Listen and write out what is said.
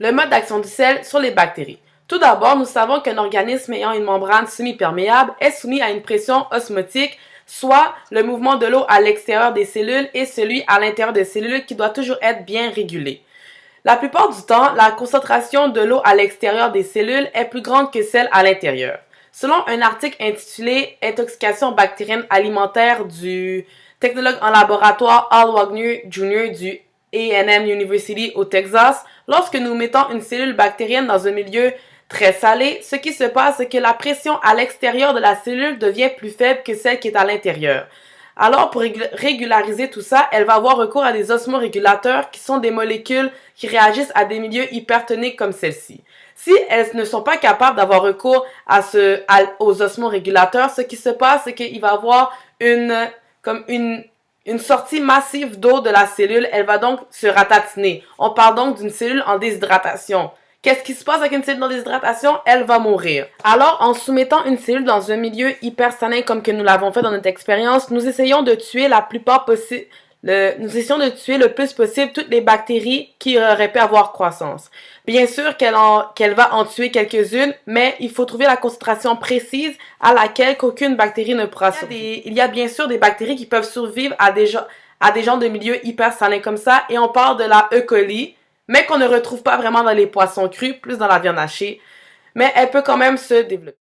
Le mode d'action du sel sur les bactéries. Tout d'abord, nous savons qu'un organisme ayant une membrane semi-perméable est soumis à une pression osmotique, soit le mouvement de l'eau à l'extérieur des cellules et celui à l'intérieur des cellules qui doit toujours être bien régulé. La plupart du temps, la concentration de l'eau à l'extérieur des cellules est plus grande que celle à l'intérieur. Selon un article intitulé Intoxication bactérienne alimentaire du technologue en laboratoire Al Wagner Jr. du A&M University au Texas, lorsque nous mettons une cellule bactérienne dans un milieu très salé, ce qui se passe, c'est que la pression à l'extérieur de la cellule devient plus faible que celle qui est à l'intérieur. Alors, pour régulariser tout ça, elle va avoir recours à des osmorégulateurs qui sont des molécules qui réagissent à des milieux hypertoniques comme celle-ci. Si elles ne sont pas capables d'avoir recours aux osmorégulateurs, ce qui se passe, c'est qu'il va y avoir une sortie massive d'eau de la cellule. Elle va donc se ratatiner. On parle donc d'une cellule en déshydratation. Qu'est-ce qui se passe avec une cellule en déshydratation? Elle va mourir. Alors, en soumettant une cellule dans un milieu hypersalin comme que nous l'avons fait dans notre expérience, nous essayons de tuer nous essayons de tuer le plus possible toutes les bactéries qui auraient pu avoir croissance. Bien sûr qu'elle va en tuer quelques-unes, mais il faut trouver la concentration précise à laquelle qu'aucune bactérie ne pourra survivre. Il y a bien sûr des bactéries qui peuvent survivre à des genres de milieux hypersalins comme ça, et on parle de la E. coli, mais qu'on ne retrouve pas vraiment dans les poissons crus, plus dans la viande hachée, mais elle peut quand même se développer.